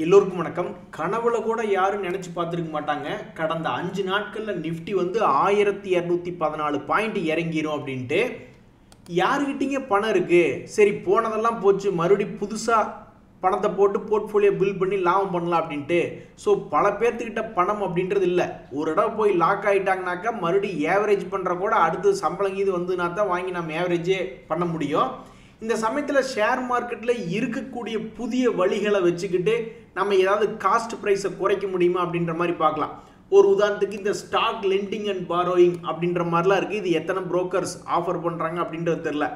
எல்லோருக்கும் வணக்கம். கனவுல கூட யாரும் நினைச்சு பார்த்துருக்க மாட்டாங்க கடந்த 5 நாட்கள்ல நிஃப்டி வந்து 1214 பாயிண்ட் இறங்கிரும் அப்படின்ட்டு. யாருக்கிட்டீங்க பணம் இருக்கு? சரி போனதெல்லாம் போச்சு, மறுபடி புதுசா பணத்தை போட்டு போர்ட்ஃபோலியோ பில்ட் பண்ணி லாபம் பண்ணலாம் அப்படின்ட்டு. ஸோ பல பேர்த்துக்கிட்ட பணம் அப்படின்றது இல்லை. ஒரு இடம் போய் லாக் ஆகிட்டாங்கனாக்கா மறுபடியும் ஏவரேஜ் பண்ணுற கூட அடுத்து சம்பளம் இது வந்துனா தான் வாங்கி நம்ம ஏவரேஜே பண்ண முடியும். இந்த சமயத்தில் ஷேர் மார்க்கெட்டில் இருக்கக்கூடிய புதிய வழிகளை வச்சுக்கிட்டு நம்ம ஏதாவது காஸ்ட் ப்ரைஸை குறைக்க முடியுமா அப்படின்ற மாதிரி பார்க்கலாம். ஒரு உதாரணத்துக்கு இந்த ஸ்டாக் லெண்டிங் அண்ட் பாரோயிங் அப்படின்ற மாதிரிலாம் இருக்குது. இது எத்தனை புரோக்கர்ஸ் ஆஃபர் பண்ணுறாங்க அப்படின்றது தெரில.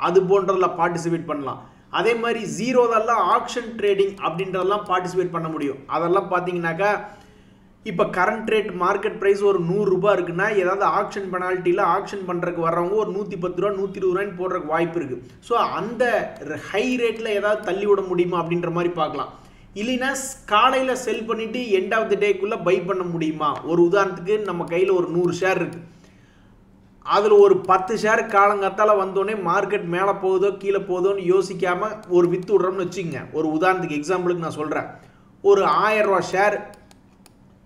அது போன்றதில் பார்ட்டிசிபேட் பண்ணலாம். அதே மாதிரி ஜீரோதெல்லாம் ஆக்ஷன் ட்ரேடிங் அப்படின்றதெல்லாம் பார்ட்டிசிபேட் பண்ண முடியும். அதெல்லாம் பார்த்தீங்கன்னாக்கா இப்போ கரண்ட் ரேட் மார்க்கெட் ப்ரைஸ் ஒரு 100 ரூபாய் இருக்குன்னா ஏதாவது ஆக்ஷன் பெனால்ட்டியில் ஆக்ஷன் பண்ணுறதுக்கு வர்றவங்க ஒரு 110 ரூபா 120 ரூபாய்ன்னு போடுறதுக்கு வாய்ப்பு இருக்குது. ஸோ அந்த ஹை ரேட்டில் ஏதாவது தள்ளி விட முடியுமா அப்படின்ற மாதிரி பார்க்கலாம். இல்லைன்னா காலையில் செல் பண்ணிவிட்டு எண்ட் ஆஃப் த டேக்குள்ளே பை பண்ண முடியுமா? ஒரு உதாரணத்துக்கு நம்ம கையில் ஒரு 100 ஷேர் இருக்குது. அதில் ஒரு 10 ஷேர் காலங்காத்தால் வந்தோடனே மார்க்கெட் மேலே போகுதோ கீழே போகுதோன்னு யோசிக்காமல் ஒரு விற்று விட்றோம்னு வச்சுக்கோங்க. ஒரு உதாரணத்துக்கு எக்ஸாம்பிளுக்கு நான் சொல்கிறேன். ஒரு 1000 ரூபா ஷேர்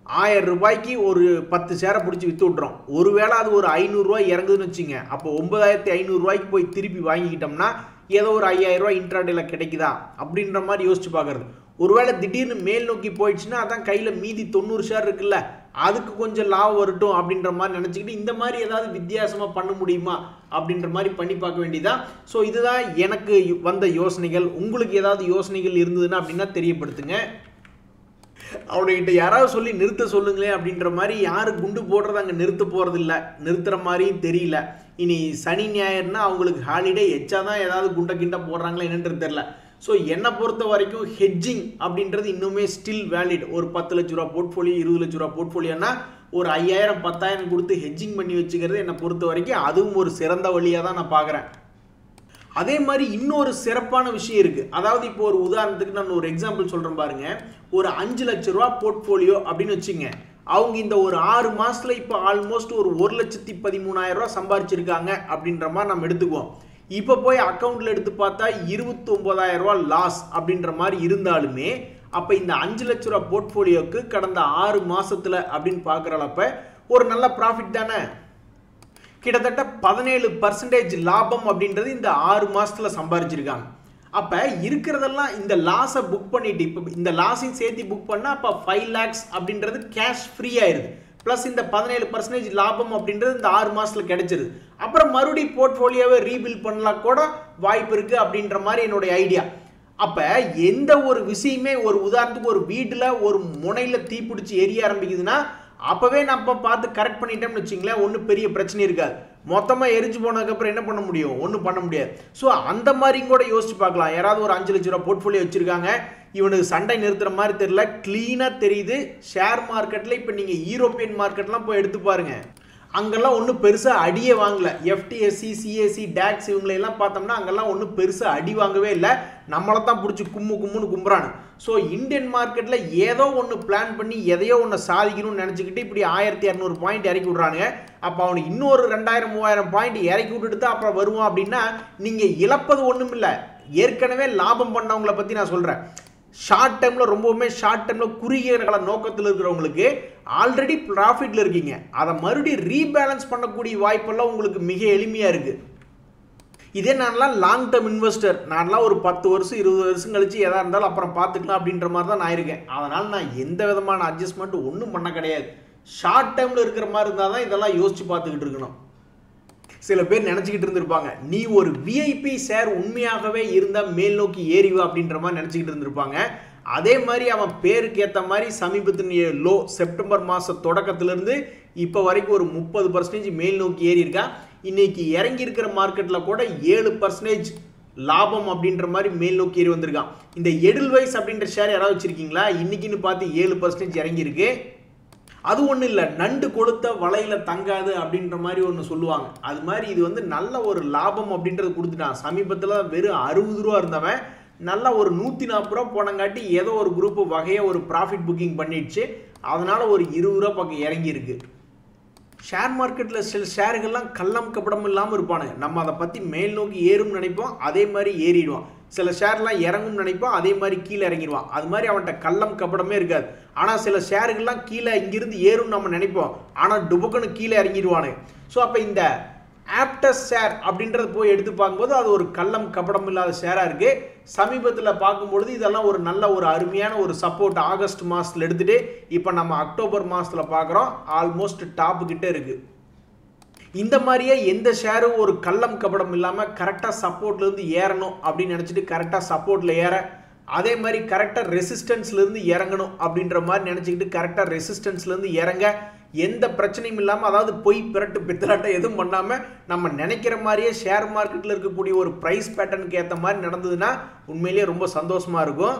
1000 ரூபாய்க்கு ஒரு 10 ஷேரை பிடிச்சி விற்று விட்றோம். ஒருவேளை அது ஒரு 500 ரூபாய் இறங்குதுன்னு வச்சுங்க. அப்போ 9500 ரூபாய்க்கு போய் திருப்பி வாங்கிக்கிட்டோம்னா ஏதோ ஒரு 5000 ரூபாய் இன்ட்ராடேல கிடைக்குதா அப்படின்ற மாதிரி யோசிச்சு பார்க்குறது. ஒருவேளை திடீர்னு மேல் நோக்கி போயிடுச்சுன்னா அதான் கையில் மீதி 90 ஷேர் இருக்குல்ல, அதுக்கு கொஞ்சம் லாபம் வரட்டும் அப்படின்ற மாதிரி நினச்சிக்கிட்டு இந்த மாதிரி ஏதாவது வித்தியாசமாக பண்ண முடியுமா அப்படின்ற மாதிரி பண்ணி பார்க்க வேண்டியதான். ஸோ இதுதான் எனக்கு வந்த யோசனைகள். உங்களுக்கு ஏதாவது யோசனைகள் இருந்ததுன்னா அப்படின்னா தெரியப்படுத்துங்க. அவனுக்கிட்ட யாராவது சொல்லி நிறுத்த சொல்லுங்களேன் அப்படின்ற மாதிரி. யாரு குண்டு போடுறது அங்கே நிறுத்த போகிறது இல்லை, நிறுத்துகிற மாதிரியும் தெரியல. இனி சனி ஞாயிறுனா அவங்களுக்கு ஹாலிடே எச்சாதான் ஏதாவது குண்டை கிண்டை போடுறாங்களா என்னன்றது தெரில. ஸோ என்னை பொறுத்த வரைக்கும் ஹெட்ஜிங் அப்படின்றது இன்னுமே ஸ்டில் வேலிட். ஒரு 10 லட்ச ரூபா போர்ட்ஃபோலியோ 20 லட்ச ரூபா போர்ட்ஃபோலியோனா ஒரு 5000 10,000 கொடுத்து ஹெட்ஜிங் பண்ணி வச்சுக்கிறது என்னை பொறுத்த வரைக்கும் அதுவும் ஒரு சிறந்த வழியாக தான் நான் பார்க்குறேன். அதே மாதிரி இன்னொரு சிறப்பான விஷயம் இருக்குது. அதாவது இப்போ ஒரு உதாரணத்துக்கு நான் ஒரு எக்ஸாம்பிள் சொல்கிறேன் பாருங்க. ஒரு 5 லட்ச ரூபா போர்ட்ஃபோலியோ அப்படின்னு வச்சுங்க. அவங்க இந்த ஒரு 6 மாதத்தில் இப்போ ஆல்மோஸ்ட் ஒரு 1,13,000 ரூபா சம்பாரிச்சிருக்காங்க அப்படின்ற மாதிரி நம்ம எடுத்துக்குவோம். இப்போ போய் அக்கௌண்ட்டில் எடுத்து பார்த்தா 29,000 ரூபா லாஸ் அப்படின்ற மாதிரி இருந்தாலுமே அப்போ இந்த 5 லட்ச ரூபா போர்ட்ஃபோலியோக்கு கடந்த 6 மாதத்தில் அப்படின்னு பார்க்குறப்ப ஒரு நல்ல ப்ராஃபிட் தானே. கிட்டத்தட்ட 17% லாபம் அப்படின்றது இந்த 6 மாதத்தில் சம்பாரிச்சிருக்காங்க. அப்போ இருக்கிறதெல்லாம் இந்த லாஸை புக் பண்ணிட்டு இப்போ இந்த லாஸையும் சேர்த்து புக் பண்ணால் அப்போ 5 lakhs அப்படின்றது கேஷ் ஃப்ரீ ஆயிடுது. ப்ளஸ் இந்த 17% லாபம் அப்படின்றது இந்த 6 மாதத்தில் கிடைச்சிருது. அப்புறம் மறுபடியும் போர்ட்ஃபோலியோவை ரீபில்ட் பண்ணலாம் கூட வாய்ப்பு இருக்குது அப்படின்ற மாதிரி என்னுடைய ஐடியா. அப்போ எந்த ஒரு விஷயமே ஒரு உதாரணத்துக்கு ஒரு வீட்டில் ஒரு முனையில் தீப்பிடிச்சி எரிய ஆரம்பிக்குதுன்னா அப்போவே நம்ம பார்த்து கரெக்ட் பண்ணிட்டோம்னு வச்சிங்களேன், ஒன்றும் பெரிய பிரச்சனை இருக்காது. மொத்தமாக எரிஞ்சு போனதுக்கப்புறம் என்ன பண்ண முடியும்? ஒன்றும் பண்ண முடியாது. ஸோ அந்த மாதிரியும் கூட யோசிச்சு பார்க்கலாம். யாராவது ஒரு 5 லட்ச ரூபா போர்ட்ஃபோலியோ வச்சுருக்காங்க, இவனுக்கு சண்டை நிறுத்துகிற மாதிரி தெரியல, க்ளீனாக தெரியுது. ஷேர் மார்க்கெட்டில் இப்போ நீங்கள் யூரோப்பியன் மார்க்கெட்லாம் போய் எடுத்து பாருங்கள், அங்கெல்லாம் ஒன்றும் பெருசாக அடியே வாங்கலை. எஃப்டிஎஸ்சி சிஏசி டேக்ஸ் இவங்களெல்லாம் பார்த்தோம்னா அங்கெல்லாம் ஒன்றும் பெருசாக அடி வாங்கவே இல்லை. நம்மளை தான் பிடிச்சி கும்முன்னு கும்புறானு. ஸோ இந்தியன் மார்க்கெட்டில் ஏதோ ஒன்று பிளான் பண்ணி எதையோ ஒன்று சாதிக்கணும்னு நினச்சிக்கிட்டு இப்படி 1200 பாயிண்ட் இறக்கி விட்றானுங்க. அப்போ அவனுக்கு இன்னொரு 2000-3000 பாயிண்ட் இறக்கி விட்டுட்டு தான் அப்புறம் வருவான். அப்படின்னா நீங்கள் இழப்பது ஒன்றும் இல்லை. ஏற்கனவே லாபம் பண்ணவங்களை பற்றி நான் சொல்கிறேன். ஷார்ட் டைமில் ரொம்பவுமே ஷார்ட் டைமில் குறுகிய கால நோக்கத்தில் இருக்கிறவங்களுக்கு ஆல்ரெடி ப்ராஃபிட்டில் இருக்கீங்க. அதை மறுபடியும் ரீபேலன்ஸ் பண்ணக்கூடிய வாய்ப்பெல்லாம் உங்களுக்கு மிக எளிமையாக இருக்குது. இதே நான்லாம் லாங் டேர்ம் இன்வெஸ்டர். நான்லாம் ஒரு 10 வருஷம் 20 வருஷம் கழிச்சு எதாக இருந்தாலும் அப்புறம் பார்த்துக்கலாம் அப்படின்ற மாதிரி தான் நான் இருக்கேன். அதனால் நான் எந்த விதமான அட்ஜஸ்ட்மெண்ட் ஒன்றும் பண்ண கிடையாது. ஷார்ட் டைமில் இருக்கிற மாதிரி இருந்தால் தான் இதெல்லாம் யோசித்து பார்த்துக்கிட்டு இருக்கணும். சில பேர் நினச்சிக்கிட்டு இருந்திருப்பாங்க, நீ ஒரு விஐபி ஷேர் உண்மையாகவே இருந்தால் மேல் நோக்கி ஏறிவா அப்படின்ற மாதிரி நினச்சிக்கிட்டு இருந்திருப்பாங்க. அதே மாதிரி அவன் பேருக்கு ஏற்ற மாதிரி சமீபத்தின் லோ செப்டம்பர் மாத தொடக்கத்திலிருந்து இப்போ வரைக்கும் ஒரு 30% மேல் நோக்கி ஏறி இருக்கான். இன்னைக்கு இறங்கி இருக்கிற மார்க்கெட்டில் கூட 7% லாபம் அப்படின்ற மாதிரி மேல் நோக்கி ஏறி வந்திருக்கான். இந்த எடில்வைஸ் அப்படின்ற ஷேர் யாராவது வச்சுருக்கீங்களா? இன்னைக்குன்னு பார்த்து 7% இறங்கியிருக்கு. அது ஒன்றும் இல்லை, நண்டு கொடுத்த வலையில் தங்காது அப்படின்ற மாதிரி ஒன்று சொல்லுவாங்க. அது மாதிரி இது வந்து நல்ல ஒரு லாபம் அப்படின்றது கொடுத்துட்டான். சமீபத்தில் வெறும் 60 ரூபா இருந்தவன் நல்லா ஒரு 140 ரூபா போனங்காட்டி ஏதோ ஒரு குரூப்பு வகையாக ஒரு ப்ராஃபிட் புக்கிங் பண்ணிடுச்சு. அதனால் ஒரு 20 ரூபா பக்கம் இறங்கியிருக்கு. ஷேர் மார்க்கெட்டில் சில ஷேர்கள்லாம் கள்ளம் கப்படம் இல்லாமல் இருப்பானுங்க. நம்ம அதை பற்றி மேல் நோக்கி ஏறும்னு நினைப்போம், அதே மாதிரி ஏறிடுவோம். சில ஷேர்லாம் இறங்கும்னு நினைப்போம், அதே மாதிரி கீழே இறங்கிடுவான். அது மாதிரி அவன்கிட்ட கள்ளம் கபடமே இருக்காது. ஆனால் சில ஷேர்கள்லாம் கீழே இங்கிருந்து ஏறும்னு நம்ம நினைப்போம், ஆனால் டுபுக்குன்னு கீழே இறங்கிடுவானு. ஸோ அப்போ இந்த ஆப்டஸ் ஷேர் அப்படின்றது போய் எடுத்து பார்க்கும்போது அது ஒரு கள்ளம் கபடம் இல்லாத ஷேராக இருக்குது. சமீபத்தில் பார்க்கும்பொழுது இதெல்லாம் ஒரு நல்ல ஒரு அருமையான ஒரு சப்போர்ட் ஆகஸ்ட் மாதத்தில் எடுத்துகிட்டு இப்போ நம்ம அக்டோபர் மாதத்தில் பார்க்குறோம், ஆல்மோஸ்ட் டாப்பு கிட்டே இருக்குது. இந்த மாதிரியே எந்த ஷேரும் ஒரு கள்ளம் கபடம் இல்லாமல் கரெக்டாக சப்போர்ட்லேருந்து ஏறணும் அப்படின்னு நினச்சிட்டு கரெக்டாக சப்போர்ட்டில் ஏற, அதே மாதிரி கரெக்டாக ரெசிஸ்டன்ஸ்லேருந்து இறங்கணும் அப்படின்ற மாதிரி நினச்சிக்கிட்டு கரெக்டாக ரெசிஸ்டன்ஸ்லேருந்து இறங்க, எந்த பிரச்சனையும் இல்லாமல், அதாவது பொய் பிறட்டு பித்தலாட்டம் எதுவும் பண்ணாமல் நம்ம நினைக்கிற மாதிரியே ஷேர் மார்க்கெட்டில் இருக்கக்கூடிய ஒரு ப்ரைஸ் பேட்டர்னுக்கு ஏற்ற மாதிரி நடந்ததுன்னா உண்மையிலேயே ரொம்ப சந்தோஷமாக இருக்கும்.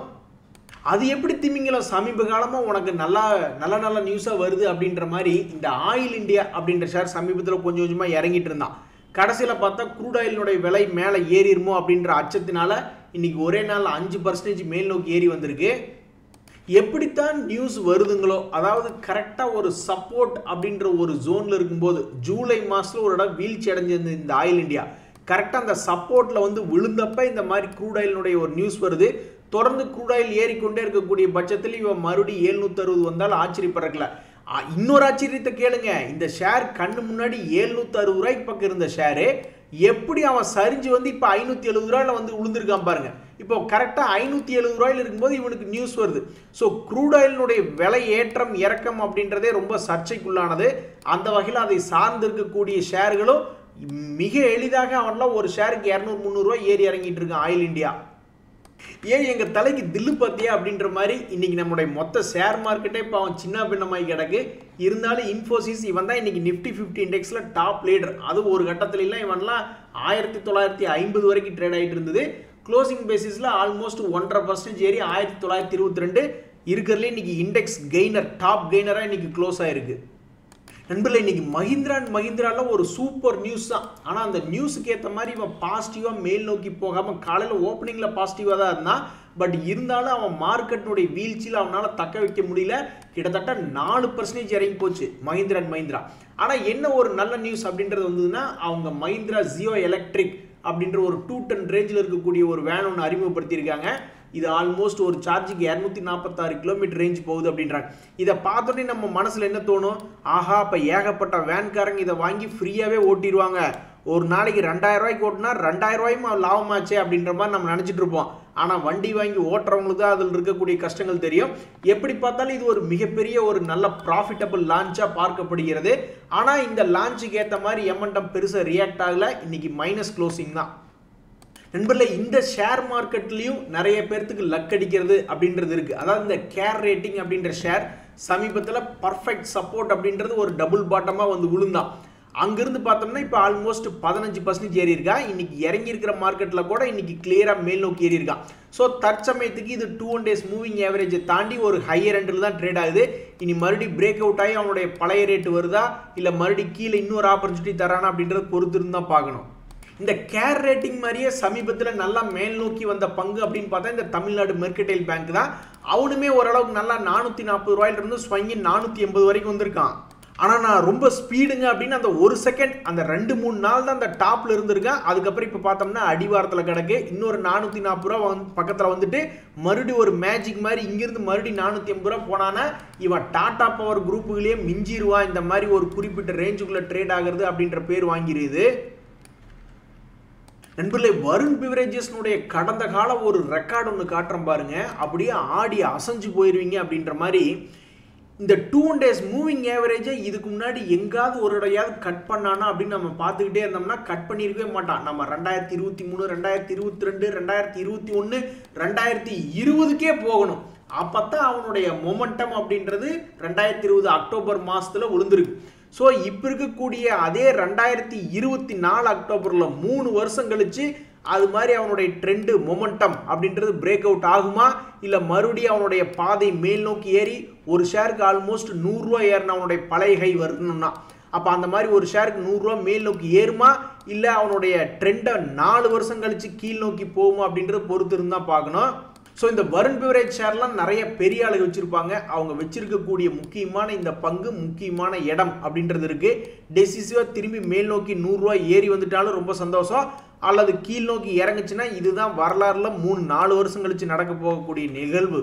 அது எப்படி திமிங்கலம் சமீப காலமாக உனக்கு நல்ல நியூஸாக வருது அப்படின்ற மாதிரி இந்த ஆயில் இந்தியா அப்படின்ற ஷேர் சமீபத்தில் கொஞ்சம் கொஞ்சமாக இறங்கிட்டு இருந்தான். கடைசியில் பார்த்தா க்ரூட் ஆயிலினுடைய விலை மேலே ஏறிடுமோ அப்படின்ற அச்சத்தினால இன்னைக்கு ஒரே நாள் 5% மேல் நோக்கி ஏறி வந்திருக்கு. எப்படித்தான் நியூஸ் வருதுங்களோ, அதாவது கரெக்டாக ஒரு சப்போர்ட் அப்படின்ற ஒரு ஜோனில் இருக்கும்போது ஜூலை மாதத்தில் ஒரு இடம் வீழ்ச்சி அடைஞ்சிருந்த இந்த ஆயில் இந்தியா கரெக்டாக அந்த சப்போர்ட்டில் வந்து விழுந்தப்ப இந்த மாதிரி க்ரூட் ஆயிலினுடைய ஒரு நியூஸ் வருது. தொடர்ந்து க்ரூட் ஆயில் ஏறிக்கொண்டே இருக்கக்கூடிய பட்சத்தில் இவன் மறுபடியும் 760 வந்தால் ஆச்சரியப்படல. இன்னொரு ஆச்சரியத்தை கேளுங்க, இந்த ஷேர் கண்ணு முன்னாடி 760 ரூபாய்க்கு பக்கம் இருந்த ஷேரு எப்படி அவன் சரிஞ்சு வந்து இப்போ 570 ரூபாயில் வந்து விழுந்திருக்கான் பாருங்க. இப்போ கரெக்டாக 570 ரூபாயில் இருக்கும்போது இவனுக்கு நியூஸ் வருது. ஸோ க்ரூட் ஆயிலினுடைய விலை ஏற்றம் இறக்கம் அப்படின்றதே ரொம்ப சர்ச்சைக்குள்ளானது. அந்த வகையில் அதை சார்ந்து இருக்கக்கூடிய ஷேர்களும் மிக எளிதாக அவன்லாம் ஒரு ஷேருக்கு 200-300 ரூபாய் ஏறி இறங்கிட்டு இருக்கான் ஆயில் இந்தியா. ஏன் எங்கள் தலைக்கு தில்லு பார்த்தியா அப்படின்ற மாதிரி இன்னைக்கு நம்முடைய மொத்த ஷேர் மார்க்கெட்டே இப்போ அவன் சின்ன பின்னமாகி கிடக்கு. இருந்தாலும் இன்ஃபோசிஸ் இவன் தான் இன்னைக்கு நிஃப்டி 50 இண்டெக்ஸில் டாப் லீடர். அது ஒரு கட்டத்துலலாம் இவன்லாம் 1950 வரைக்கும் ட்ரேட் ஆகிட்டு இருந்தது. க்ளோசிங் பேசிஸில் ஆல்மோஸ்ட் 1.5% ஏறி 1922 இருக்கிறதுலே இன்னைக்கு இண்டெக்ஸ் கெய்னர், டாப் கெய்னராக இன்னைக்கு க்ளோஸ் ஆயிருக்கு. நண்பர்களே, இன்னைக்கு மஹிந்திரா அண்ட் மஹிந்திரால ஒரு சூப்பர் நியூஸ் தான். ஆனால் அந்த நியூஸுக்கு ஏற்ற மாதிரி இவன் பாசிட்டிவாக மேல் நோக்கி போகாமல் காலையில் ஓப்பனிங்கில் பாசிட்டிவாக தான் இருந்தான். பட் இருந்தாலும் அவன் மார்க்கெட்டினுடைய வீழ்ச்சியில் அவனால் தக்க வைக்க முடியல. கிட்டத்தட்ட 4% இறங்கி போச்சு மஹிந்திரா அண்ட் மஹிந்திரா. ஆனால் என்ன ஒரு நல்ல நியூஸ் அப்படின்றது வந்ததுன்னா, அவங்க மஹிந்திரா ஜியோ எலக்ட்ரிக் அப்படின்ற ஒரு 2 டன் ரேஞ்சில் இருக்கக்கூடிய ஒரு வேன் ஒன்று அறிமுகப்படுத்தியிருக்காங்க. இது ஆல்மோஸ்ட் ஒரு சார்ஜுக்கு 246 கிலோமீட்டர் ரேஞ்ச் போகுது அப்படின்றாங்க. இதை பார்த்தோன்னே நம்ம மனசில் என்ன தோணும், ஆஹா இப்போ ஏகப்பட்ட வேன்காரங்க இதை வாங்கி ஃப்ரீயாகவே ஓட்டிடுவாங்க, ஒரு நாளைக்கு 2000 ரூபாய்க்கு ஓட்டினா 2000 ரூபாயும் லாபமாச்சே அப்படின்ற மாதிரி நம்ம நினச்சிட்டு இருப்போம். ஆனால் வண்டி வாங்கி ஓட்டுறவங்களுக்கு தான் அதில் இருக்கக்கூடிய கஷ்டங்கள் தெரியும். எப்படி பார்த்தாலும் இது ஒரு மிகப்பெரிய ஒரு நல்ல ப்ராஃபிட்டபிள் லான்ச்சாக பார்க்கப்படுகிறது. ஆனால் இந்த லான்ச்சுக்கு ஏற்ற மாதிரி எம்என்டம் பெருசாக ரியாக்ட் ஆகலை. இன்னைக்கு மைனஸ் க்ளோசிங் தான். நண்பர்களே, இந்த ஷேர் மார்க்கெட்லையும் நிறைய பேர்த்துக்கு லக் அடிக்கிறது அப்படின்றது இருக்குது. அதாவது இந்த கேர் ரேட்டிங் அப்படின்ற ஷேர் சமீபத்தில் பர்ஃபெக்ட் சப்போர்ட் அப்படின்றது ஒரு டபுள் பாட்டமாக வந்து விழுந்தான். அங்கிருந்து பார்த்தோம்னா இப்போ ஆல்மோஸ்ட் 15% ஏறி இருக்கா. இன்னைக்கு இறங்கி இருக்கிற மார்க்கெட்டில் கூட இன்னைக்கு கிளியராக மேல் நோக்கி ஏறி இருக்கான். ஸோ தற்சமயத்துக்கு இது 2 days மூவிங் ஆவரேஜை தாண்டி ஒரு ஹையர் எண்டில் தான் ட்ரேட் ஆகுது. இனி மறுபடியும் பிரேக் அவுட் ஆகி அவனுடைய பழைய ரேட்டு வருதா இல்லை மறுபடியும் கீழே இன்னொரு ஆப்பர்ச்சுனிட்டி தரானா அப்படின்றத பொறுத்து இருந்தால் பார்க்கணும். இந்த கேர் ரேட்டிங் மாதிரியே சமீபத்தில் நல்லா மேல் நோக்கி வந்த பங்கு அப்படின்னு பார்த்தா இந்த தமிழ்நாடு மெர்கடைல் பேங்க் தான். அவனுமே ஓரளவுக்கு நல்லா 440 ரூபாயிலிருந்து ஸ்வங்கி 480 வரைக்கும் வந்திருக்கான். ஆனால் நான் ரொம்ப ஸ்பீடுங்க அப்படின்னு அந்த ஒரு செகண்ட் அந்த 2-3 நாள் தான் அந்த டாப்பில் இருந்திருக்கேன். அதுக்கப்புறம் இப்போ பார்த்தோம்னா அடிவாரத்தில் கிடக்கு. இன்னொரு 440 ரூபா பக்கத்தில் வந்துட்டு மறுபடியும் ஒரு மேஜிக் மாதிரி இங்கிருந்து மறுபடியும் 480 ரூபா போனானா இவன் டாடா பவர் குரூப்புகளையே மிஞ்சிருவான். இந்த மாதிரி ஒரு குறிப்பிட்ட ரேஞ்சுக்குள்ளே ட்ரேட் ஆகிறது அப்படின்ற பேர் வாங்கிடுது. நண்பர்களே, வருண் பிவரேஜஸ்னுடைய கடந்த கால ஒரு ரெக்கார்டு ஒன்று காட்டுறேன் பாருங்க. அப்படியே ஆடி அசைஞ்சு போயிடுவீங்க அப்படின்ற மாதிரி இந்த 2 days மூவிங் ஆவரேஜை இதுக்கு முன்னாடி எங்காவது ஒரு இடையாவது கட் பண்ணானா அப்படின்னு நம்ம பார்த்துக்கிட்டே இருந்தோம்னா கட் பண்ணியிருக்கவே மாட்டான். நம்ம 2023, 2022, 2021, 2020க்கே போகணும். அப்போத்தான் அவனுடைய மொமெண்டம் அப்படின்றது 2020 அக்டோபர் மாதத்தில் விழுந்திருக்கு. ஸோ இப்போ இருக்கக்கூடிய அதே 2024 அக்டோபரில் 3 வருஷம் கழிச்சு அது மாதிரி அவனுடைய ட்ரெண்டு மொமெண்டம் அப்படின்றது பிரேக் அவுட் ஆகுமா இல்லை மறுபடியும் அவனுடைய பாதை மேல் நோக்கி ஏறி ஒரு ஷேருக்கு ஆல்மோஸ்ட் 100 ரூபா ஏறின அவனுடைய பழைய ஹை வரணும்னா அப்போ அந்த மாதிரி ஒரு ஷேருக்கு 100 ரூபா மேல் நோக்கி ஏறுமா இல்லை அவனுடைய ட்ரெண்டை 4 வருஷம் கழிச்சு கீழ் நோக்கி போகுமா அப்படின்றத பொறுத்து இருந்தால் பார்க்கணும். ஸோ இந்த வருண் பிவரேஜ் ஷேர்லாம் நிறைய பெரிய ஆளுங்க வச்சிருப்பாங்க. அவங்க வச்சிருக்கக்கூடிய முக்கியமான இந்த பங்கு முக்கியமான இடம் அப்படின்றது இருக்கு. டெசிசிவா திரும்பி மேல் நோக்கி 100 ரூபாய் ஏறி வந்துட்டாலும் ரொம்ப சந்தோஷம். அல்லது கீழ் நோக்கி இறங்குச்சுன்னா இதுதான் வரலாறுல 3-4 வருஷம் கழிச்சு நடக்க போகக்கூடிய நிகழ்வு.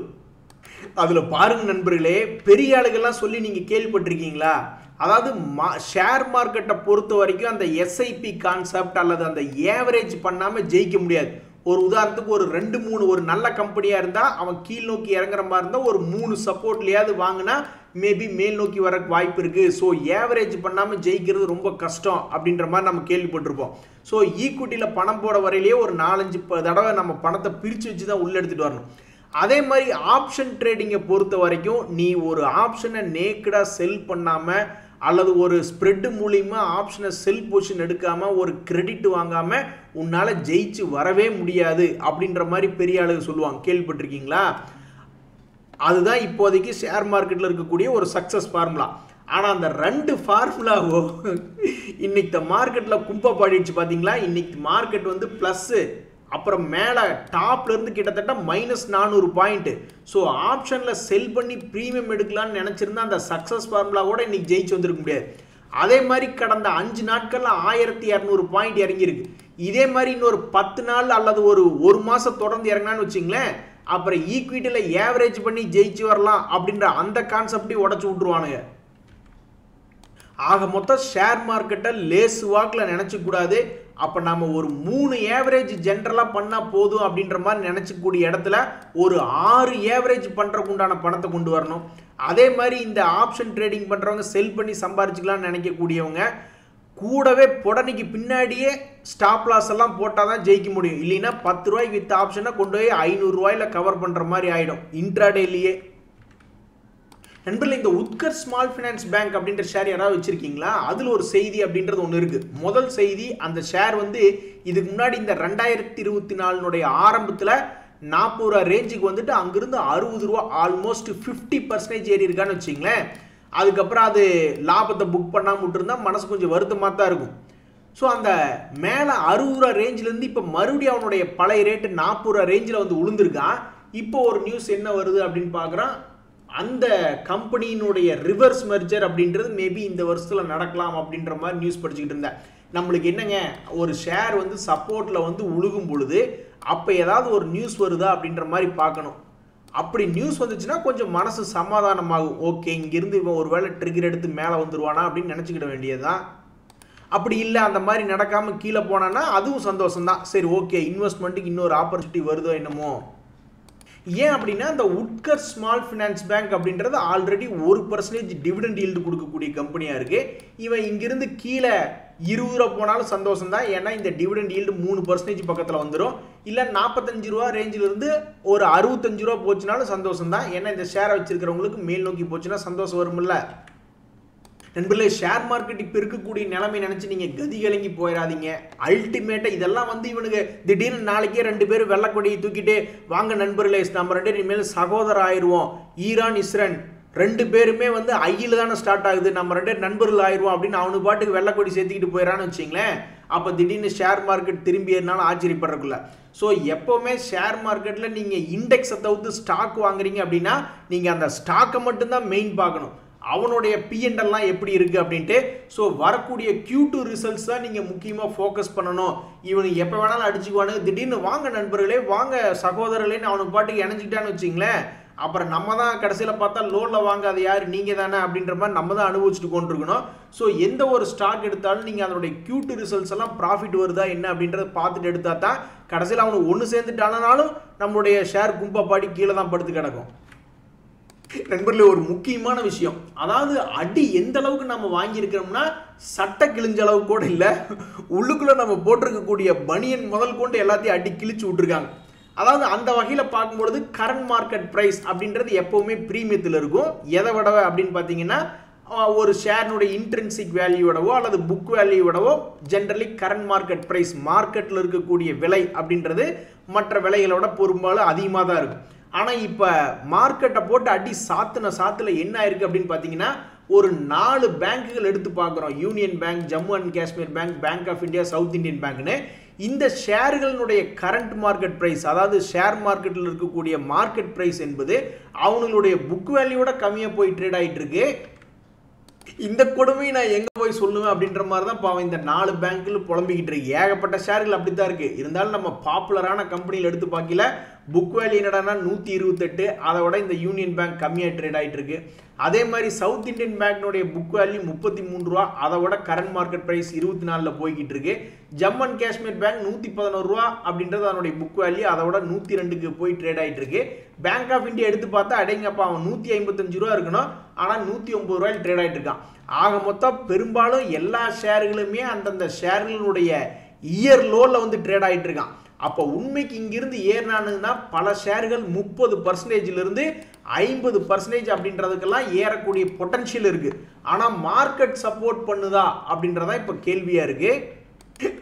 அதுல பாருங்க நண்பர்களே, பெரிய ஆளுகள்லாம் சொல்லி நீங்க கேள்விப்பட்டிருக்கீங்களா? அதாவது ஷேர் மார்க்கெட்டை பொறுத்த வரைக்கும் அந்த எஸ்ஐபி கான்செப்ட் அல்லது அந்த ஏவரேஜ் பண்ணாம ஜெயிக்க முடியாது. ஒரு உதாரணத்துக்கு ஒரு 2-3 ஒரு நல்ல கம்பெனியா இருந்தா அவன் கீழ் நோக்கி இறங்குற மாதிரி இருந்தா ஒரு 3 சப்போர்ட்லயாவது வாங்கினா மேபி மேல் நோக்கி வர வாய்ப்பு இருக்கு. ஸோ ஏவரேஜ் பண்ணாம ஜெயிக்கிறது ரொம்ப கஷ்டம் அப்படின்ற மாதிரி நம்ம கேள்விப்பட்டிருப்போம். ஸோ ஈக்விட்டியில பணம் போட வரையிலேயே ஒரு 4-5 தடவை நம்ம பணத்தை பிரிச்சு வச்சு தான் உள்ள எடுத்துட்டு வரணும். அதே மாதிரி ஆப்ஷன் ட்ரேடிங்கை பொறுத்த வரைக்கும் நீ ஒரு ஆப்ஷனை நேக்கடா செல் பண்ணாம அல்லது ஒரு ஸ்ப்ரெட் மூலியமா ஆப்ஷனை செல் பொசிஷன் எடுக்காம ஒரு கிரெடிட் வாங்காம உன்னால ஜெயிச்சு வரவே முடியாது அப்படின்ற மாதிரி பெரிய ஆளுங்க சொல்லுவாங்க. கேள்விப்பட்டிருக்கீங்களா? அதுதான் இப்போதைக்கு ஷேர் மார்க்கெட்ல இருக்கக்கூடிய ஒரு சக்சஸ் ஃபார்முலா. ஆனா அந்த 2 ஃபார்முலாவோ இன்னைக்கு மார்க்கெட்ல கும்பா பாடிடுச்சு பாத்தீங்களா? இன்னைக்கு மார்க்கெட் வந்து பிளஸ், அப்புறம் மேலே டாப்ல இருந்து கிட்டத்தட்ட -400 பாயிண்ட். ஸோ ஆப்ஷன்ல செல் பண்ணி ப்ரீமியம் எடுக்கலாம்னு நினைச்சிருந்தா அந்த சக்சஸ் ஃபார்முலாவோட இன்னைக்கு ஜெயிச்சு வந்திருக்க முடியாது. அதே மாதிரி கடந்த 5 நாட்கள்ல 1200 பாயிண்ட் இறங்கியிருக்கு. இதே மாதிரி இன்னொரு 10 நாள் அல்லது ஒரு மாசம் தொடர்ந்து இறங்கினான்னு வச்சுங்களேன், அப்புறம் ஈக்விட்டியில ஏவரேஜ் பண்ணி ஜெயிச்சு வரலாம் அப்படின்ற அந்த கான்செப்டையும் உடச்சு விட்டுருவானுங்க. ஆக மொத்தம் ஷேர் மார்க்கெட்டை லேசு வாக்கில் நினைச்சக்கூடாது. அப்போ நம்ம ஒரு 3 ஏவரேஜ் ஜென்ரலாக பண்ணால் போதும் அப்படின்ற மாதிரி நினச்சிக்கூடிய இடத்துல ஒரு 6 ஏவரேஜ் பண்ணுறக்கு உண்டான பணத்தை கொண்டு வரணும். அதே மாதிரி இந்த ஆப்ஷன் ட்ரேடிங் பண்ணுறவங்க செல் பண்ணி சம்பாரிச்சிக்கலாம்னு நினைக்கக்கூடியவங்க கூடவே புடனைக்கு பின்னாடியே ஸ்டாப் லாஸ் எல்லாம் போட்டால் தான் ஜெயிக்க முடியும். இல்லைன்னா 10 ரூபாய்க்கு வித்த ஆப்ஷனை கொண்டு போய் 500 ரூபாயில் கவர் பண்ணுற மாதிரி ஆகிடும் இன்ட்ராடேலியே. நண்பர்களே, இந்த உத்கர் ஸ்மால் ஃபைனான்ஸ் பேங்க் அப்படின்ற ஷேர் யாராவது வச்சிருக்கீங்களா? அதில் ஒரு செய்தி அப்படின்றது ஒன்று இருக்கு. முதல் செய்தி, அந்த ஷேர் வந்து இதுக்கு முன்னாடி இந்த 2024 ஆரம்பத்தில் 40 ரூபா ரேஞ்சுக்கு வந்துட்டு அங்கிருந்து 60 ரூபா ஆல்மோஸ்ட் 50% ஏறி இருக்கான்னு வச்சிங்களேன். அதுக்கப்புறம் அது லாபத்தை புக் பண்ணாமல் விட்டுருந்தா மனசு கொஞ்சம் வருத்தமாக தான் இருக்கும். ஸோ அந்த மேலே 60 ரூபா ரேஞ்சிலேருந்து இப்போ மறுபடியும் அவனுடைய பழைய ரேட்டு 40 ரூபா ரேஞ்சில் வந்து உளுந்துருக்கான். இப்போ ஒரு நியூஸ் என்ன வருது அப்படின்னு பார்க்குறான், அந்த கம்பெனியினுடைய ரிவர்ஸ் மெர்ஜர் அப்படின்றது மேபி இந்த வருஷத்தில் நடக்கலாம் அப்படின்ற மாதிரி நியூஸ் படிச்சுக்கிட்டு இருந்தேன். நம்மளுக்கு என்னங்க, ஒரு ஷேர் வந்து சப்போர்ட்டில் வந்து உழுகும் பொழுது அப்போ ஏதாவது ஒரு நியூஸ் வருதா அப்படின்ற மாதிரி பார்க்கணும். அப்படி நியூஸ் வந்துச்சுன்னா கொஞ்சம் மனசு சமாதானமாகும். ஓகே, இங்கிருந்து இவன் ஒரு வேளை ட்ரிகர் எடுத்து மேலே வந்துருவானா அப்படின்னு நினச்சிக்கிட வேண்டியதுதான். அப்படி இல்லை, அந்த மாதிரி நடக்காமல் கீழே போனான்னா அதுவும் சந்தோஷம்தான். சரி, ஓகே, இன்வெஸ்ட்மெண்ட்டுக்கு இன்னொரு ஆப்பர்ச்சுனிட்டி வருதோ என்னமோ. ஏன் அப்படின்னா அந்த உட்கர் ஸ்மால் ஃபைனான்ஸ் பேங்க் அப்படின்றது ஆல்ரெடி 1% டிவிடெண்ட் ஈல்டு கொடுக்கக்கூடிய கம்பெனியாக இருக்கு. இவன் இங்கிருந்து கீழே 20 ரூபா போனாலும் சந்தோஷம் தான். ஏன்னா இந்த டிவிடெண்ட் ஈல்டு 3% பக்கத்தில் வந்துடும். இல்லை 45 ரூபா ரேஞ்சிலிருந்து ஒரு 65 ரூபா போச்சுனாலும் சந்தோஷம் தான். ஏன்னா இந்த ஷேரை வச்சிருக்கிறவங்களுக்கு மேல் நோக்கி போச்சுன்னா சந்தோஷம் வரும்ல. நண்பர்களே, ஷேர் மார்க்கெட் இப்போ இருக்கக்கூடிய நிலைமை நினச்சி நீங்கள் கதி கலங்கி போயிடாதீங்க. அல்டிமேட்டாக இதெல்லாம் வந்து இவனுக்கு திடீர்னு நாளைக்கே 2 பேர் வெள்ளக்கொடியை தூக்கிட்டு வாங்க நண்பர்களே, நம்ம 2 பேரும் இனிமேல் சகோதரர் ஆயிடுவோம், ஈரான் இஸ்ரேல் 2 பேருமே வந்து ஐயில் தானே ஸ்டார்ட் ஆகுது, நம்ம 2 பேரும் நண்பர்கள் ஆயிடுவோம் அப்படின்னு அவனுக்கு பாட்டுக்கு வெள்ளக்கொடி சேர்த்துக்கிட்டு போயிடறான்னு வச்சிங்களேன். அப்போ திடீர்னு ஷேர் மார்க்கெட் திரும்பி ஏறினாலும் ஆச்சரியப்படுறக்குள்ள. ஸோ எப்போவுமே ஷேர் மார்க்கெட்டில் நீங்கள் இண்டெக்ஸை தவிர்த்து ஸ்டாக் வாங்குறீங்க அப்படின்னா நீங்கள் அந்த ஸ்டாக்கை மட்டும்தான் மெயின் பார்க்கணும். அவனுடைய P&L எப்படி இருக்குது அப்படின்ட்டு. ஸோ வரக்கூடிய Q2 ரிசல்ட்ஸ் தான் நீங்கள் முக்கியமாக ஃபோக்கஸ் பண்ணணும். இவனுக்கு எப்போ வேணாலும் அடிச்சுக்குவானு, திடீர்னு வாங்க நண்பர்களே, வாங்க சகோதரர்களேன்னு அவனுக்கு பாட்டுக்கு இணைஞ்சிக்கிட்டான்னு வச்சிங்களேன். அப்புறம் நம்ம தான் கடைசியில் பார்த்தா லோனில் வாங்காத யார் நீங்கள் தானே அப்படின்ற மாதிரி நம்ம தான் அனுபவிச்சுட்டு கொண்டிருக்கணும். ஸோ எந்த ஒரு ஸ்டாக் எடுத்தாலும் நீங்கள் அதனுடைய Q2 ரிசல்ட்ஸ் எல்லாம் ப்ராஃபிட் வருதா என்ன அப்படின்றத பார்த்துட்டு எடுத்தா தான் கடைசியில் அவனுக்கு ஒன்று சேர்ந்துட்டானாலும் நம்மளுடைய ஷேர் கும்பா பாடி கீழே தான் படுத்து கிடக்கும். நண்பர்களே, ஒரு முக்கியமான விஷயம், அதாவது அடி எந்த அளவுக்கு நம்ம வாங்கியிருக்கிறோம்னா சட்டை கிழிஞ்ச அளவுக்கு கூட இல்லை, உள்ளுக்குள்ள நம்ம போட்டிருக்கக்கூடிய பனியன் முதல் கொண்டு எல்லாத்தையும் அடி கிழிச்சு விட்டுருக்காங்க. அதாவது அந்த வகையில் பார்க்கும்பொழுது கரண்ட் மார்க்கெட் ப்ரைஸ் அப்படின்றது எப்போவுமே ப்ரீமியத்தில் இருக்கும். எதை விட அப்படின்னு பார்த்தீங்கன்னா ஒரு ஷேர்னுடைய இன்ட்ரின்சிக் வேல்யூவோடவோ அல்லது புக் வேல்யூவோடவோ ஜென்ரலி கரண்ட் மார்க்கெட் ப்ரைஸ் மார்க்கெட்டில் இருக்கக்கூடிய விலை அப்படின்றது மற்ற விலைகளோட பெரும்பாலும் அதிகமாக தான் இருக்கும். ஆனால் இப்போ மார்க்கெட்டை போட்டு அடி சாத்துல என்ன ஆயிருக்கு அப்படின்னு பார்த்தீங்கன்னா ஒரு 4 பேங்குகள் எடுத்து பார்க்குறோம். Union bank, Jammu and Kashmir bank, bank of India, south Indian பேங்க்னு. இந்த ஷேர்களுடைய கரண்ட் மார்க்கெட் பிரைஸ், அதாவது ஷேர் மார்க்கெட்டில் இருக்கக்கூடிய மார்க்கெட் பிரைஸ் என்பது அவங்களுடைய புக் வேல்யூட கம்மியாக போய் ட்ரேட் ஆகிட்டு இருக்கு. இந்த கொடுமையை நான் எங்க போய் சொல்லுவேன் அப்படின்ற மாதிரி தான் பாவம் இந்த 4 பேங்க்ல புலம்பிக்கிட்டு இருக்கு. ஏகப்பட்ட ஷேர்கள் அப்படித்தான் இருக்கு. இருந்தாலும் நம்ம பாப்புலரான கம்பெனியில் எடுத்து பார்க்கல, புக் வேல்யூ என்னடானா 128, அதை விட இந்த யூனியன் பேங்க் கம்மியாக ட்ரேட் ஆகிட்டு இருக்கு. அதே மாதிரி சவுத் இந்தியன் பேங்க்னுடைய புக் வேல்யூ 33 ரூபா, அதை விட கரண்ட் மார்க்கெட் பிரைஸ் 24ல் போய்கிட்டு இருக்கு. ஜம்மு அண்ட் காஷ்மீர் பேங்க் 111 ரூபா அப்படின்றது அதனுடைய புக் வேல்யூ, அதை விட 102க்கு போய் ட்ரேட் ஆகிட்டு இருக்கு. பேங்க் ஆஃப் இந்தியா எடுத்து பார்த்தா அடேங்கப்பா அவன் 155 ரூபா இருக்கணும், ஆனால் 109 ரூபாயில் ட்ரேட் ஆகிட்டு இருக்கான். ஆக மொத்தம் பெரும்பாலும் எல்லா ஷேர்களுமே அந்தந்த ஷேர்களுடைய இயர் லோவில் வந்து ட்ரேட் ஆகிட்டு இருக்கான். அப்போ உண்மைக்கு இங்கிருந்து ஏறினானுங்கன்னா பல ஷேர்கள் 30%லிருந்து 50% அப்படின்றதுக்கெல்லாம் ஏறக்கூடிய பொட்டன்ஷியல் இருக்கு. ஆனால் மார்க்கெட் சப்போர்ட் பண்ணுதா அப்படின்றதா இப்போ கேள்வியா இருக்கு.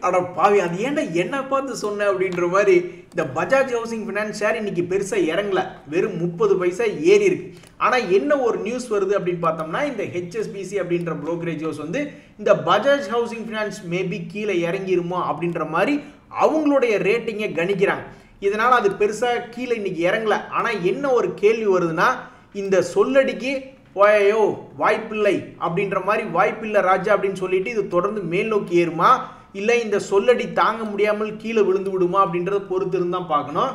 அட பாவி, அது ஏன்டா என்ன பார்த்து சொன்ன அப்படின்ற மாதிரி இந்த பஜாஜ் ஹவுசிங் ஃபைனான்ஸ் ஷேர் இன்னைக்கு பெருசா இறங்கல, வெறும் 30 பைசா ஏறி இருக்கு. ஆனா என்ன ஒரு நியூஸ் வருது அப்படின்னு பார்த்தோம்னா, இந்த HSBC அப்படின்ற brokerage house வந்து இந்த பஜாஜ் ஹவுசிங் ஃபைனான்ஸ் மேபி கீழே இறங்கிருமோ அப்படின்ற மாதிரி அவங்களுடைய ரேட்டிங்கை கணிக்கிறாங்க. இதனால அது பெருசா கீழே இன்னைக்கு இறங்கல. ஆனா என்ன ஒரு கேள்வி வருதுன்னா, இந்த சொல்லடிக்கு ஓயோ வாய்ப்பில்லை அப்படின்ற மாதிரி வாய்ப்பில்லை ராஜா அப்படின்னு சொல்லிட்டு இது தொடர்ந்து மேல் நோக்கி ஏறுமா, இல்லை இந்த சொல்லடி தாங்க முடியாமல் கீழே விழுந்து விடுமா அப்படின்றத பொறுத்து இருந்தால் பார்க்கணும்.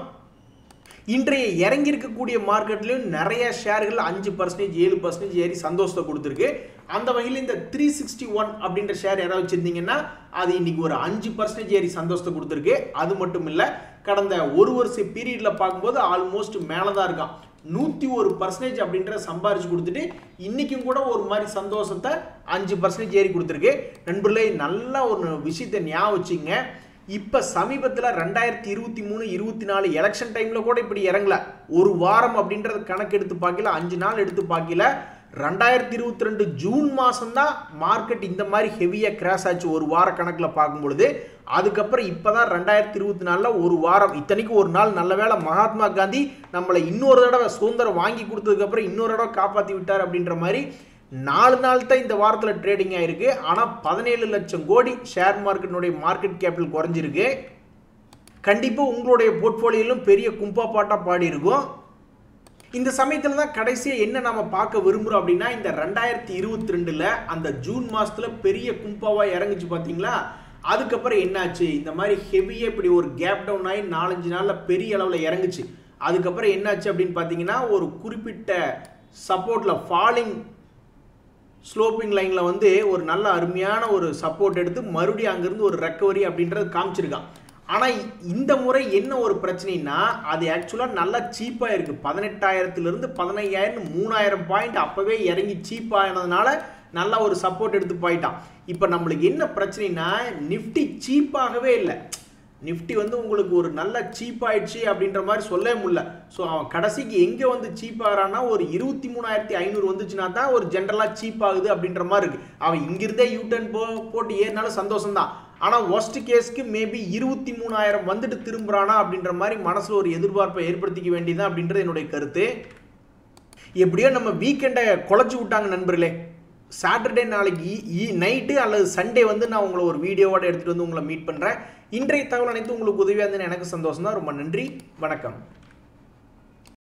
இன்றைய இறங்கி இருக்கக்கூடிய மார்க்கெட்லையும் நிறைய ஷேர்கள் 5%, 7% ஏறி சந்தோஷத்தை கொடுத்துருக்கு. அந்த வகையில் இந்த 361 அப்படின்ற ஷேர் யாராவது வச்சிருந்தீங்கன்னா அது இன்னைக்கு ஒரு 5% ஏறி சந்தோஷத்தை கொடுத்துருக்கு. அது மட்டும் இல்லை, கடந்த ஒரு வருஷ பீரியட்ல பார்க்கும்போது ஆல்மோஸ்ட் மேலே தான் இருக்கான். 101% அப்படின்ற சம்பாரிச்சு கொடுத்துட்டு இன்னைக்கும் கூட ஒரு மாதிரி சந்தோஷத்தை 5% ஏறி கொடுத்துருக்கு. நண்பர்களே, நல்ல ஒரு விஷயத்தை ஞாபகம் வச்சுங்க. இப்போ சமீபத்தில் 2023-24 எலெக்ஷன் டைமில் கூட இப்படி இறங்கல. ஒரு வாரம் அப்படின்றது கணக்கு எடுத்து பார்க்கல, 5 நாள் எடுத்து பார்க்கல. 2022 ஜூன் மாதம் தான் மார்க்கெட் இந்த மாதிரி ஹெவியாக கிராஷ் ஆச்சு ஒரு வார கணக்கில் பார்க்கும்பொழுது. அதுக்கப்புறம் இப்போ தான் 2024 ஒரு வாரம், இத்தனைக்கு ஒரு நாள் நல்ல வேளை மகாத்மா காந்தி நம்மளை இன்னொரு தடவை சுதந்திரம் வாங்கி கொடுத்ததுக்கப்புறம் இன்னொரு தடவை காப்பாற்றி விட்டார் அப்படின்ற மாதிரி 4 நாள் தான் இந்த வாரத்தில் ட்ரேடிங் ஆயிருக்கு. ஆனால் 17 லட்சம் கோடி ஷேர் மார்க்கெட்டினுடைய மார்க்கெட் கேபிட்டல் குறைஞ்சிருக்கு. கண்டிப்பாக உங்களுடைய போர்ட்ஃபோலியோலும் பெரிய கும்பா பாட்டா பாடி இருக்கும். இந்த சமயத்தில் தான் கடைசியாக என்ன நம்ம பார்க்க விரும்புகிறோம் அப்படின்னா, இந்த 2022 அந்த ஜூன் மாதத்தில் பெரிய கும்பாவாக இறங்குச்சு பார்த்தீங்களா. அதுக்கப்புறம் என்னாச்சு, இந்த மாதிரி ஹெவியாக இப்படி ஒரு கேப் டவுன் ஆகி 4-5 நாளில் பெரிய அளவில் இறங்குச்சு. அதுக்கப்புறம் என்னாச்சு அப்படின்னு பார்த்தீங்கன்னா, ஒரு குறிப்பிட்ட சப்போர்ட்டில் ஃபாலிங் ஸ்லோப்பிங் லைனில் வந்து ஒரு நல்ல அருமையான ஒரு சப்போர்ட் எடுத்து மறுபடியும் அங்கேருந்து ஒரு ரெக்கவரி அப்படின்றது காமிச்சிருக்கான். ஆனால் இந்த முறை என்ன ஒரு பிரச்சனைனா, அது ஆக்சுவலாக நல்லா சீப்பாக இருக்குது. 18,000லிருந்து 15,000 3000 பாயிண்ட் அப்போவே இறங்கி சீப்பானதுனால நல்லா ஒரு சப்போர்ட் எடுத்து போயிட்டான். இப்போ நம்மளுக்கு என்ன பிரச்சனைனா, நிஃப்டி சீப்பாகவே இல்லை. நிஃப்டி வந்து உங்களுக்கு ஒரு நல்ல சீப் ஆயிடுச்சு அப்படின்ற மாதிரி சொல்லவே முடியல. ஸோ அவன் கடைசிக்கு எங்கே வந்து சீப் ஆகிறான்னா, ஒரு 23,500 வந்துச்சுன்னா தான் ஒரு ஜென்ரலாக சீப் ஆகுது அப்படின்ற மாதிரி இருக்குது. அவன் இங்கிருந்தே யூட்டர்ன் போட்டு ஏறினாலும் சந்தோஷம் தான். ஆனால் ஒஸ்ட் கேஸ்க்கு மேபி 23,000 வந்துட்டு திரும்புறானா அப்படின்ற மாதிரி மனசில் ஒரு எதிர்பார்ப்பை ஏற்படுத்திக்க வேண்டியதான் அப்படின்றது என்னுடைய கருத்து. எப்படியோ நம்ம வீக்கெண்டை குலைச்சி விட்டாங்க நண்பர்களே. சாட்டர்டே நாளைக்கு நைட்டு அல்லது சண்டே வந்து நான் உங்களை ஒரு வீடியோவோட எடுத்துகிட்டு வந்து உங்களை மீட் பண்ணுறேன். இன்றைய தகவல் அனைத்து உங்களுக்கு உதவியாக இருந்ததுன்னு எனக்கு சந்தோஷம் தான். ரொம்ப நன்றி, வணக்கம்.